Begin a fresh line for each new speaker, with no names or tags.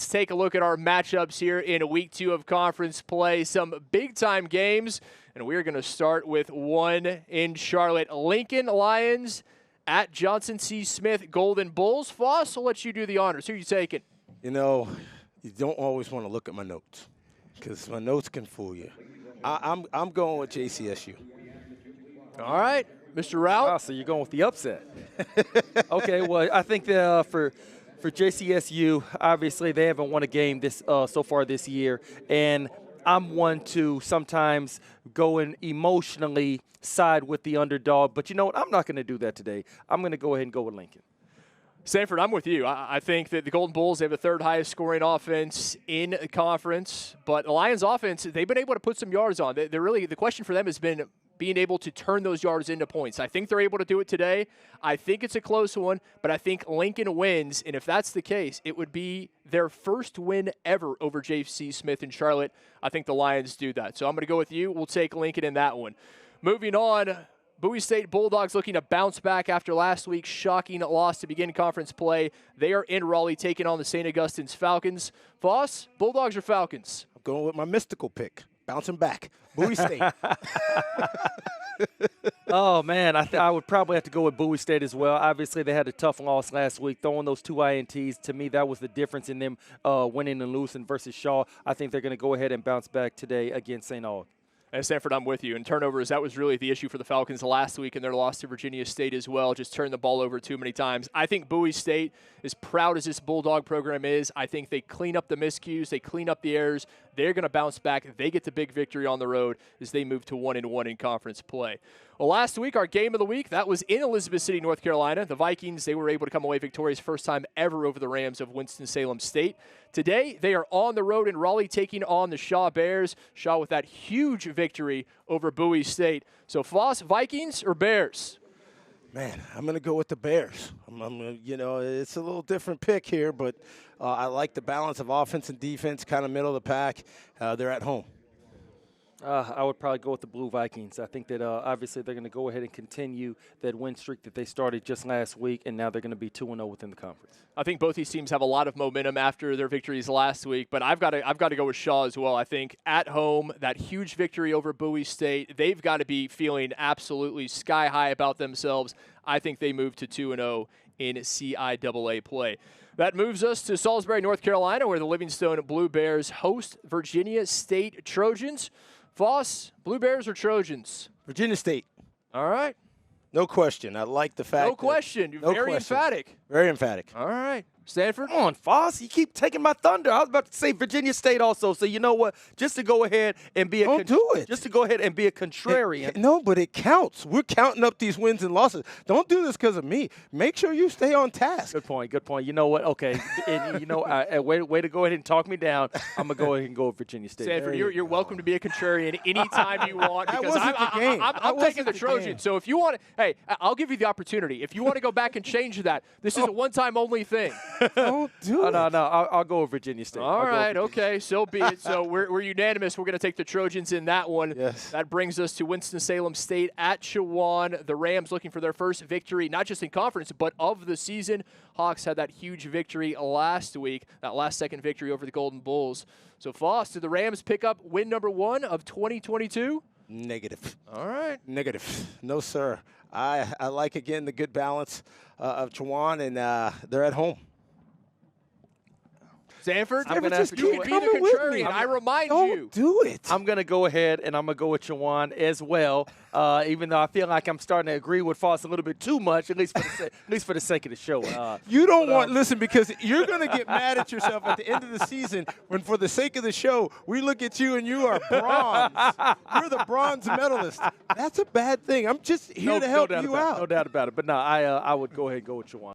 let's take a look at our matchups here in week 2 of conference play. Some big-time games, and we're going to start with one in Charlotte. Lincoln Lions at Johnson C. Smith Golden Bulls. Foss, I'll let you do the honors. Who are you taking?
You know, you don't always want to look at my notes because my notes can fool you. I'm going with JCSU.
All right, Mr. Rout.
Wow, so you're going with the upset. Okay, well, I think that for JCSU, obviously they haven't won a game so far this year, and I'm one to sometimes go and emotionally side with the underdog. But you know what? I'm not going to do that today. I'm going to go ahead and go with Lincoln.
Sanford, I'm with you. I think that the Golden Bulls, they have the 3rd highest scoring offense in the conference. But the Lions offense, they've been able to put some yards on. They're really, the question for them has been being able to turn those yards into points. I think they're able to do it today. I think it's a close one, but I think Lincoln wins. And if that's the case, it would be their first win ever over J.C. Smith in Charlotte. I think the Lions do that. So I'm going to go with you. We'll take Lincoln in that one. Moving on, Bowie State Bulldogs looking to bounce back after last week's shocking loss to begin conference play. They are in Raleigh taking on the St. Augustine's Falcons. Voss, Bulldogs or Falcons?
I'm going with my mystical pick, bouncing back, Bowie State.
Oh, man, I would probably have to go with Bowie State as well. Obviously, they had a tough loss last week, throwing those 2 INTs. To me, that was the difference in them winning and losing versus Shaw. I think they're going to go ahead and bounce back today against St. Aug.
And Sanford, I'm with you. And turnovers, that was really the issue for the Falcons last week in their loss to Virginia State as well. Just turned the ball over too many times. I think Bowie State, as proud as this Bulldog program is, I think they clean up the miscues, they clean up the errors. They're going to bounce back. They get the big victory on the road as they move to 1-1 in conference play. Well, last week, our game of the week, that was in Elizabeth City, North Carolina. The Vikings, they were able to come away victorious first time ever over the Rams of Winston-Salem State. Today, they are on the road in Raleigh taking on the Shaw Bears. Shaw with that huge victory over Bowie State. So, Foss, Vikings or Bears?
Man, I'm going to go with the Bears. You know, it's a little different pick here, but I like the balance of offense and defense, kind of middle of the pack. They're at home.
I would probably go with the Blue Vikings. I think that obviously they're going to go ahead and continue that win streak that they started just last week, and now they're going to be 2-0 within the conference.
I think both these teams have a lot of momentum after their victories last week, but I've got to go with Shaw as well. I think at home, that huge victory over Bowie State, they've got to be feeling absolutely sky high about themselves. I think they move to 2-0 in CIAA play. That moves us to Salisbury, North Carolina, where the Livingstone Blue Bears host Virginia State Trojans. Voss, Blue Bears or Trojans?
Virginia State.
All right.
No question. I like the fact.
No question. Very emphatic.
Very emphatic.
All right. Stanford?
Come on, Foss. You keep taking my thunder. I was about to say Virginia State also. So you know what? Just to go ahead and be Just to go ahead and be a contrarian.
No, but it counts. We're counting up these wins and losses. Don't do this because of me. Make sure you stay on task.
Good point. Good point. You know what? Okay. And you know, way to go ahead and talk me down. I'm gonna go ahead and go with Virginia State.
Stanford, you're welcome to be a contrarian anytime you want. Because I'm taking the Trojans. So if you want, hey, I'll give you the opportunity. If you want to go back and change that, this is a one-time only thing.
Don't do it.
No. I'll go with Virginia State.
All right, okay, so be it. So we're unanimous. We're going to take the Trojans in that one.
Yes.
That brings us to Winston-Salem State at Chowan. The Rams looking for their first victory, not just in conference, but of the season. Hawks had that huge victory last week, that last-second victory over the Golden Bulls. So, Foss, did the Rams pick up win number 1 of 2022?
Negative.
All right.
Negative. No, sir. I like, again, the good balance of Chowan, and they're at home.
Sanford,
I'm gonna
you can be the contrarian. I remind you.
Don't do it.
I'm going to go ahead and I'm going to go with Chowan as well, even though I feel like I'm starting to agree with Foss a little bit too much, at least for the sake of the show.
You don't listen, because you're going to get mad at yourself at the end of the season when, for the sake of the show, we look at you and you are bronze. You're the bronze medalist. That's a bad thing. I'm just here to help you out.
No doubt about it. But no, I would go ahead and go with Chowan.